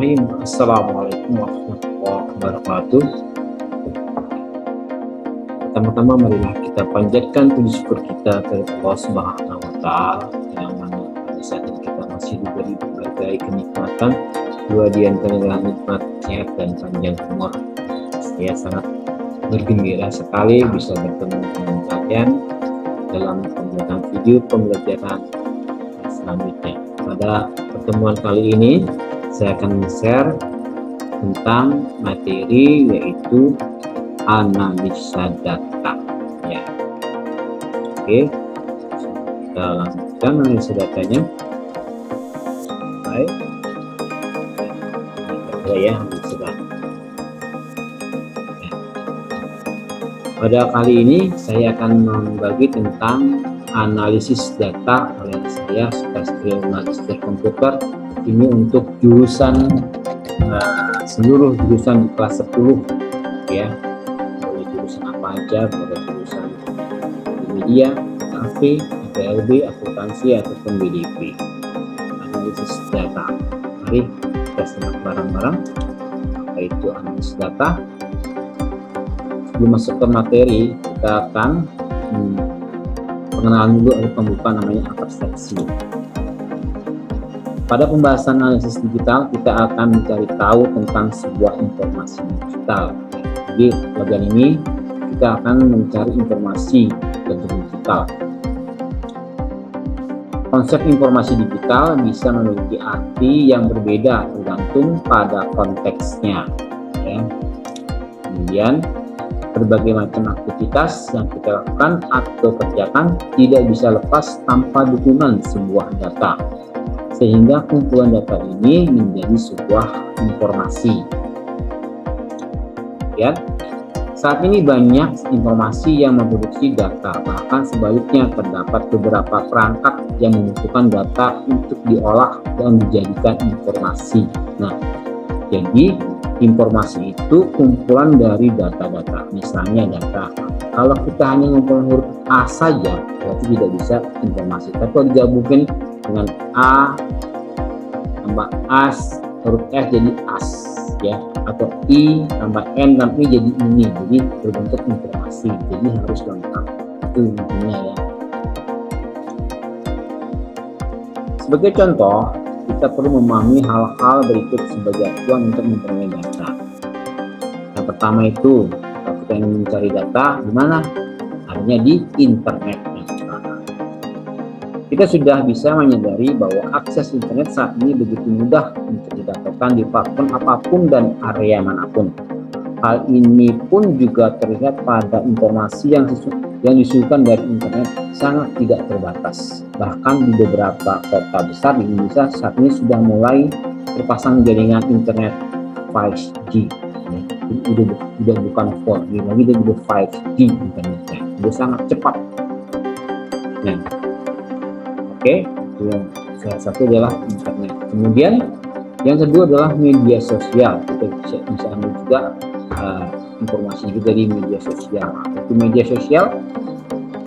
Bismillahirrahmanirrahim. Assalamualaikum warahmatullahi wabarakatuh. Pertama-tama marilah kita panjatkan puji syukur kita kepada Allah Subhanahu wa Ta'ala, yang mana pada saat ini kita masih diberi berbagai kenikmatan, dua di antaranya nikmat sehat dan panjang umur. Saya sangat bergembira sekali bisa bertemu dengan kalian dalam pembuatan video pembelajaran selanjutnya. Pada pertemuan kali ini saya akan share tentang materi yaitu analisa data. Ya. Oke, kita lanjutkan analisa datanya. Baik, ya, analisa data. Ya. Pada kali ini saya akan membagi tentang analisis data oleh saya sebagai magister komputer. Ini untuk jurusan seluruh jurusan di kelas 10 ya, boleh jurusan apa aja, boleh jurusan media, kafe, IPLB, akuntansi ataupun BDP. Analisis data, mari kita simak bareng-bareng apa itu analisis data. Sebelum masuk ke materi, kita akan pengenalan dulu atau pembukaan namanya abstraksi. Pada pembahasan analisis digital, kita akan mencari tahu tentang sebuah informasi digital. Jadi, bagian ini kita akan mencari informasi bentuk digital. Konsep informasi digital bisa memiliki arti yang berbeda tergantung pada konteksnya. Ya. Kemudian, berbagai macam aktivitas yang kita lakukan atau kerjakan tidak bisa lepas tanpa dukungan sebuah data, sehingga kumpulan data ini menjadi sebuah informasi. Ya, saat ini banyak informasi yang memproduksi data, bahkan sebaliknya terdapat beberapa perangkat yang membutuhkan data untuk diolah dan dijadikan informasi. Nah, jadi informasi itu kumpulan dari data-data, misalnya data. Kalau kita hanya ngumpulin huruf A saja, berarti tidak bisa informasi. Tapi kalau digabungin dengan A tambah as, huruf S jadi as, ya, atau I tambah N tambah I jadi ini, jadi berbentuk informasi. Jadi harus lengkap, itu intinya ya. Sebagai contoh, kita perlu memahami hal-hal berikut sebagai acuan untuk memperoleh data. Yang pertama itu, kalau kita ingin mencari data, di mana? Hanya di internet. Kita sudah bisa menyadari bahwa akses internet saat ini begitu mudah untuk didapatkan di platform apapun dan area manapun. Hal ini pun juga terlihat pada informasi yang disuguhkan dari internet sangat tidak terbatas. Bahkan di beberapa kota besar di Indonesia saat ini sudah mulai terpasang jaringan internet 5G. Udah bukan 4G lagi, dan udah 5G internetnya. Udah sangat cepat. Nah, oke, itu yang salah satu adalah internet. Kemudian yang kedua adalah media sosial. Kita bisa ambil juga informasi juga dari media sosial. Itu media sosial.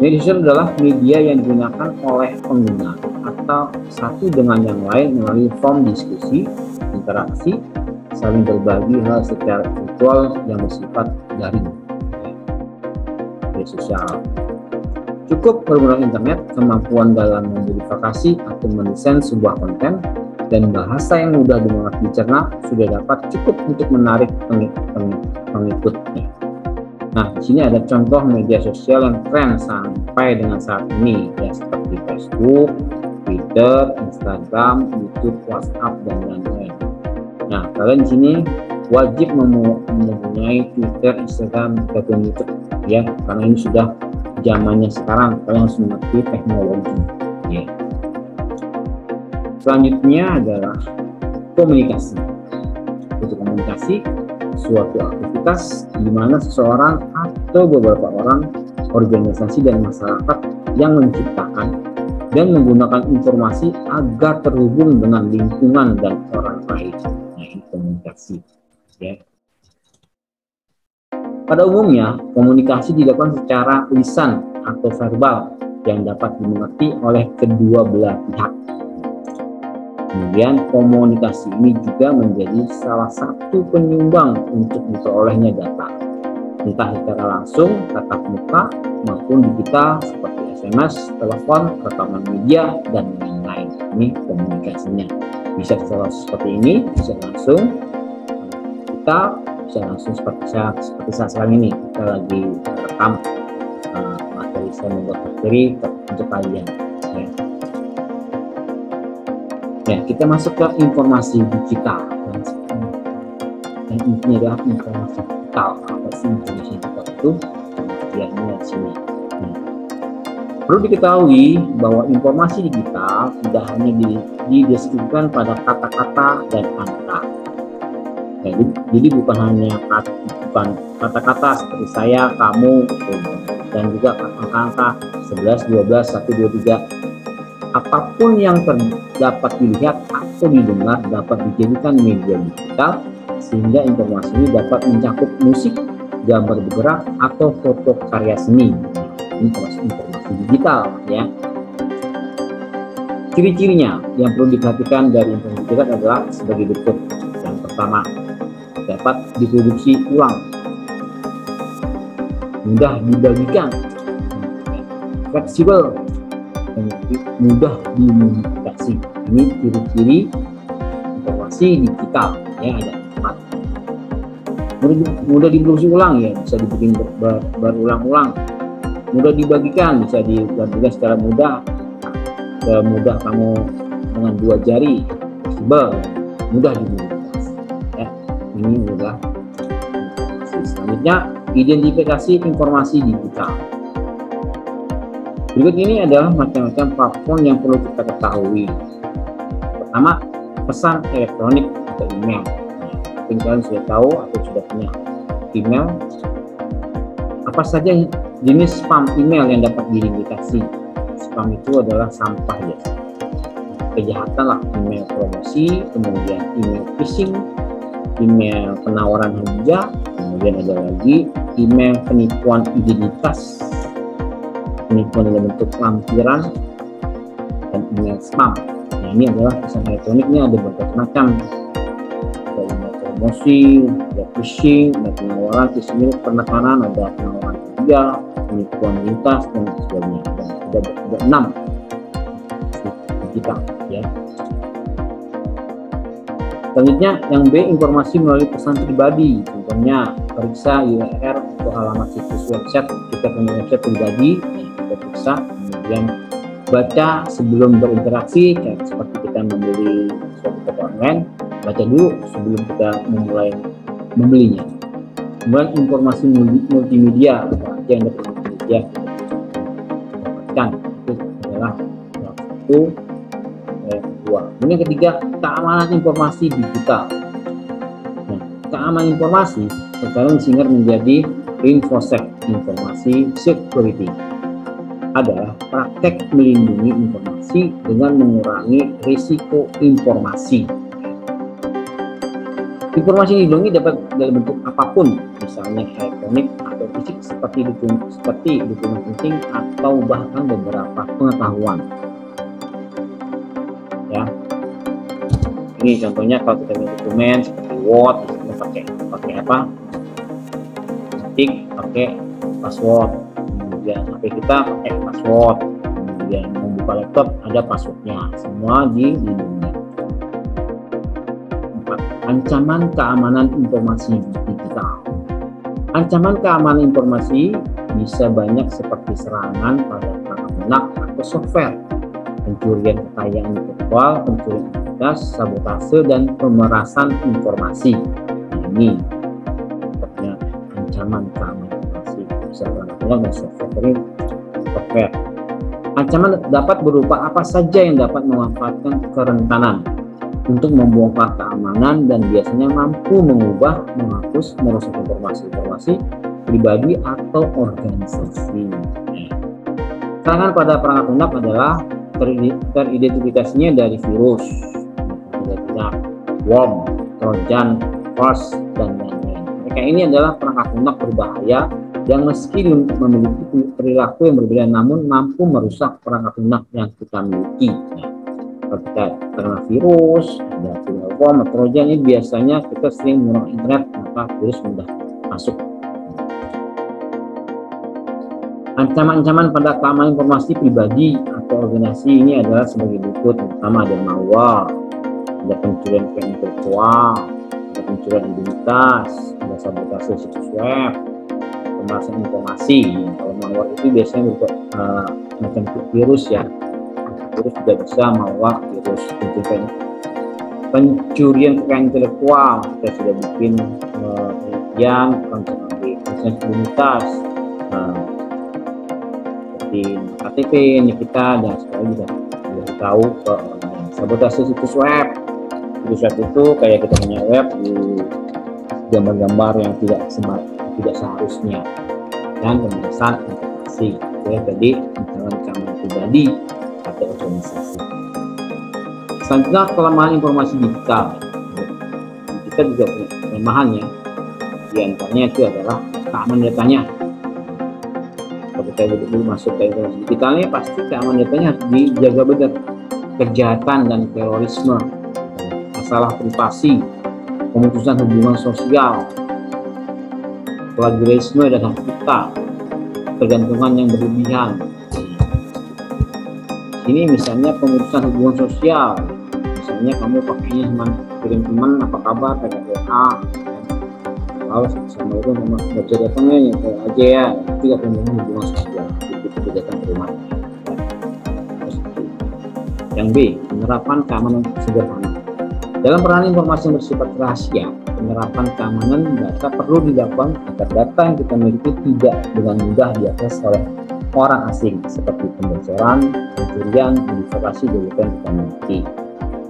Media sosial adalah media yang digunakan oleh pengguna atau satu dengan yang lain melalui form diskusi, interaksi, saling berbagi hal secara virtual yang bersifat daring. Media sosial. Cukup penggunaan internet, kemampuan dalam memodifikasi atau mendesain sebuah konten, dan bahasa yang mudah dimengerti dicerna sudah dapat cukup untuk menarik pengikutnya. Nah, di sini ada contoh media sosial yang keren sampai dengan saat ini, ya, seperti Facebook, Twitter, Instagram, YouTube, WhatsApp, dan lain-lain. Nah, kalian di sini wajib mempunyai Twitter, Instagram, ataupun YouTube, ya, karena ini sudah zamannya sekarang. Kalian harus mengerti teknologi. Ya. Selanjutnya adalah komunikasi. Untuk komunikasi, suatu aktivitas di mana seseorang atau beberapa orang, organisasi dan masyarakat yang menciptakan dan menggunakan informasi agar terhubung dengan lingkungan dan orang lain. Nah, ini komunikasi. Ya. Pada umumnya, komunikasi dilakukan secara lisan atau verbal yang dapat dimengerti oleh kedua belah pihak. Kemudian komunikasi ini juga menjadi salah satu penyumbang untuk diperolehnya data, entah secara langsung, tatap muka, maupun digital seperti SMS, telepon, rekaman media, dan lain-lain. Ini komunikasinya. Bisa secara seperti ini, bisa langsung, kita bisa langsung seperti saat sekarang ini. Kita lagi rekam materi saya membuat materi untuk kalian. Ya, kita masuk ke informasi digital. Dan intinya adalah informasi digital. Apa sih informasi digital itu? Bagiannya di sini. Perlu diketahui bahwa informasi digital tidak hanya dideskripsikan pada kata-kata dan angka. Jadi bukan hanya kata-kata seperti saya, kamu, dan juga angka-angka 11, 12, 1, 2, 3. Apapun yang dapat dilihat atau didengar dapat dijadikan media digital, sehingga informasi ini dapat mencakup musik, gambar bergerak, atau foto karya seni. Ini termasuk informasi digital, ya. Ciri-cirinya yang perlu diperhatikan dari informasi digital adalah sebagai berikut. Yang pertama, dapat diproduksi ulang, mudah dibagikan, fleksibel, mudah dimodifikasi. Ini ciri-ciri informasi digital, ya. Ada 4. Mudah diproduksi ulang, ya, bisa dibikin berulang-ulang. Mudah dibagikan, bisa dibagikan secara mudah kamu dengan 2 jari. Fleksibel, mudah dimodifikasi, ya. Ini mudah. Selanjutnya, identifikasi informasi digital. Berikut ini adalah macam-macam platform yang perlu kita ketahui. Pertama, pesan elektronik atau email. Mungkin kalian sudah tahu atau sudah punya email. Apa saja jenis spam email yang dapat diidentifikasi? Spam itu adalah sampah, ya. Kejahatan lah, email promosi, kemudian email phishing, email penawaran hadiah, kemudian ada lagi email penipuan identitas, penipuan dalam bentuk lampiran, dan email spam. Nah, ini adalah pesan elektroniknya ada berbagai macam. Ada email promosi, ada phishing, ada penawaran, phishing, penekanan, ada penawaran hadiah, penipuan lintas, dan sebagainya. Dan ada 6 digital, ya. Selanjutnya yang B, informasi melalui pesan pribadi. Contohnya periksa URL atau alamat situs website. Kita punya website pribadi, kita periksa, kemudian baca sebelum berinteraksi, seperti kita membeli suatu toko online, baca dulu sebelum kita memulai membelinya. Kemudian informasi multimedia, apa aja yang dapat multimedia dapatkan, itu adalah salah satu. Kedua, yang ketiga, keamanan informasi digital. Nah, keamanan informasi sekarang disingkat menjadi InfoSec, informasi security, adalah praktek melindungi informasi dengan mengurangi risiko informasi. Informasi dilindungi dapat dalam bentuk apapun, misalnya elektronik atau fisik, seperti dokumen penting atau bahkan beberapa pengetahuan. Ya, ini contohnya kalau kita punya dokumen seperti Word, kita pakai apa? Pakai password. Kemudian HP kita pakai password. Kemudian membuka laptop ada passwordnya. Semua dilindungi. 4. Ancaman keamanan informasi digital. Ancaman keamanan informasi bisa banyak seperti serangan pada perangkat lunak atau software, pencurian kekayaan intelektual, pencurian identitas, sabotase, dan pemerasan informasi. Ini sepertinya ancaman keamanan informasi bisa berlaku dan software. Ancaman dapat berupa apa saja yang dapat memanfaatkan kerentanan untuk membongkar keamanan dan biasanya mampu mengubah, menghapus, merusak informasi pribadi atau organisasi. Serangan pada perangkat lunak adalah teridentifikasinya dari virus, worm, trojan, horse, dan lain-lain. Mereka ini adalah perangkat lunak berbahaya yang meski memiliki perilaku yang berbeda namun mampu merusak perangkat lunak yang kita miliki. Kalau kita terkena virus, ada worm, trojan, ini biasanya kita sering menggunakan internet, maka virus mudah masuk. Ancaman-ancaman pada keamanan informasi pribadi atau organisasi ini adalah sebagai berikut. Pertama, ada malware, ada pencurian kekayaan intelektual, ada pencurian identitas, ada sabotase situs web, pemerasan informasi. Kalau malware itu biasanya berupa macam virus ya. Virus juga bisa malware, virus pencurian kekayaan intelektual. Kita sudah bikin yang pemerasan identitas, seperti KTP, kita dan sebagainya. Kita tahu sabotase situs web. Situs web itu kayak kita punya web di gambar-gambar yang tidak seharusnya, dan pemerasan informasi. Ya, jadi ancaman pribadi atau organisasi. Selanjutnya, kelemahan informasi digital. Kita juga punya kelemahannya. Di antaranya itu adalah keamanan datanya. Kalau kita dulu masuk ke informasi digitalnya, pasti keamanan datanya harus dijaga benar. Kejahatan dan terorisme, masalah privasi, pemutusan hubungan sosial, plagiarisme dan hak cipta, ketergantungan yang berlebihan. Ini misalnya pemutusan hubungan sosial, misalnya kamu pakainya cuma kirim teman apa kabar kayak WA, harus sama itu memang nggak bisa datangnya ya kayak aja ya, tidak pemutusan hubungan sosial, itu datang ke rumah. Yang B, penerapan keamanan sederhana. Dalam peranan informasi yang bersifat rahasia, penerapan keamanan data perlu dilakukan agar data yang kita miliki tidak dengan mudah diakses oleh orang asing, seperti pembocoran, pencurian, modifikasi data yang kita miliki.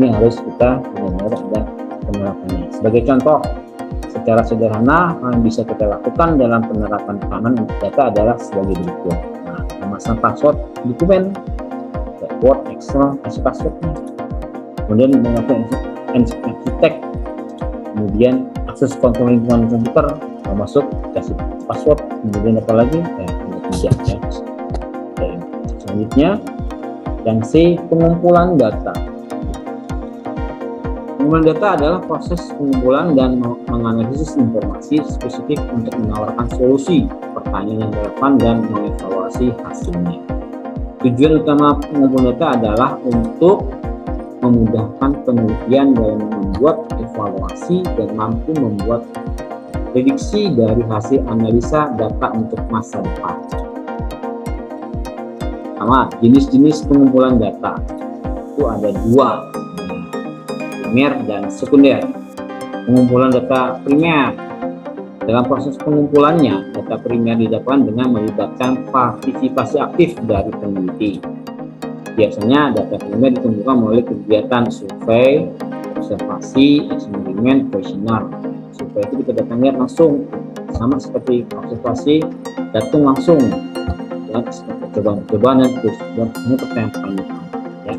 Ini harus kita benar-benar ada penerapannya. Sebagai contoh, secara sederhana yang bisa kita lakukan dalam penerapan keamanan data adalah sebagai berikut. Nah, memasang password dokumen, Word, Excel, kasih passwordnya. Kemudian menggunakan enkripsi teks, kemudian akses kontrol lingkungan komputer, masuk kasih password, kemudian apa lagi? Tidak ya. Selanjutnya, yang C, pengumpulan data. Pengumpulan data adalah proses pengumpulan dan menganalisis informasi spesifik untuk menawarkan solusi pertanyaan yang relevan dan mengevaluasi hasilnya. Tujuan utama pengumpulan data adalah untuk memudahkan penelitian dalam membuat evaluasi dan mampu membuat prediksi dari hasil analisa data untuk masa depan. Pertama, jenis-jenis pengumpulan data itu ada dua, primer dan sekunder. Pengumpulan data primer, dalam proses pengumpulannya, data primer didapatkan dengan melibatkan partisipasi aktif dari peneliti. Biasanya data primer ditemukan melalui kegiatan survei, observasi, eksperimen, kuesioner. Survei itu kita datangnya langsung, sama seperti observasi, datang langsung, ya, percobaan dan pertanyaan. Ya.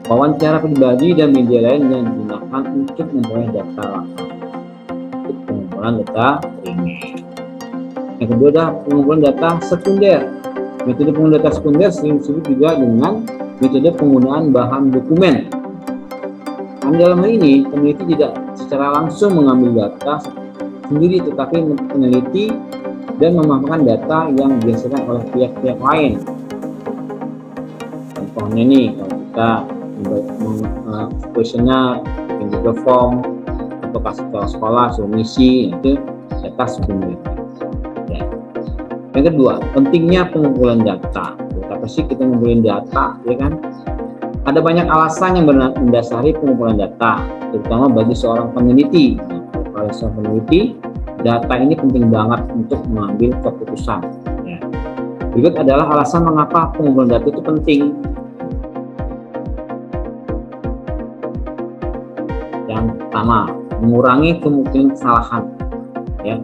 Wawancara pribadi dan media lain yang digunakan untuk memperoleh data lapangan. Pengumpulan data primer. Yang kedua adalah pengumpulan data sekunder. Metode pengumpulan data sekunder sering disebut juga dengan metode penggunaan bahan dokumen. Dalam hal ini, peneliti tidak secara langsung mengambil data sendiri, tetapi meneliti dan memaparkan data yang dihasilkan oleh pihak-pihak lain. Contohnya nih, kalau kita kuesioner, bikin Google Form, atau kasih ke sekolah, suruh ngisi, itu data sekunder. Ya. Yang kedua, pentingnya pengumpulan data. Apa sih kita ngumpulin data, ya kan? Ada banyak alasan yang mendasari pengumpulan data, terutama bagi seorang peneliti. Kalau seorang peneliti, data ini penting banget untuk mengambil keputusan. Ya. Berikut adalah alasan mengapa pengumpulan data itu penting. Yang pertama, mengurangi kemungkinan kesalahan. Ya.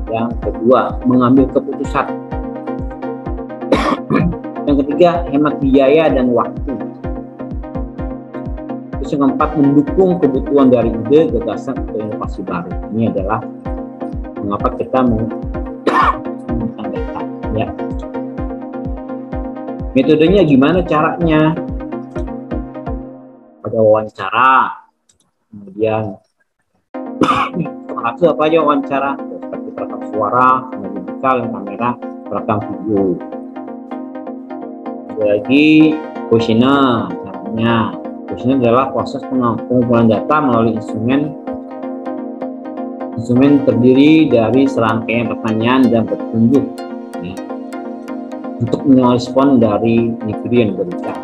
Yang kedua, mengambil keputusan. Yang ketiga, hemat biaya dan waktu. Terus yang keempat, mendukung kebutuhan dari ide, gagasan, atau inovasi baru. Ini adalah mengapa kita menggunakan data. Ya. Metodenya gimana caranya? ada wawancara, kemudian itu apa aja wawancara, seperti perekam suara, digital, kamera, perekam video. Ada lagi kuesioner. Caranya, kuesioner adalah proses pengumpulan data melalui instrumen terdiri dari serangkaian pertanyaan dan petunjuk ya, untuk merespon dari individu yang berbicara.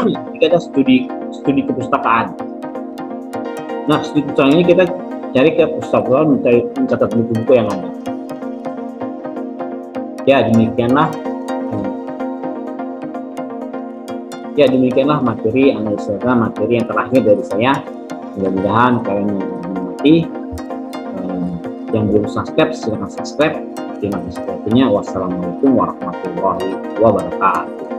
Jika ada studi kepustakaan. Nah, studi kepustakaan ini kita cari ke perpustakaan, mencatat buku-buku yang ada. Ya, demikianlah materi analisa materi yang terakhir dari saya. Mudah-mudahan kalian menikmati. Yang belum subscribe, silahkan subscribe. Terima kasih. Wassalamualaikum warahmatullahi wabarakatuh.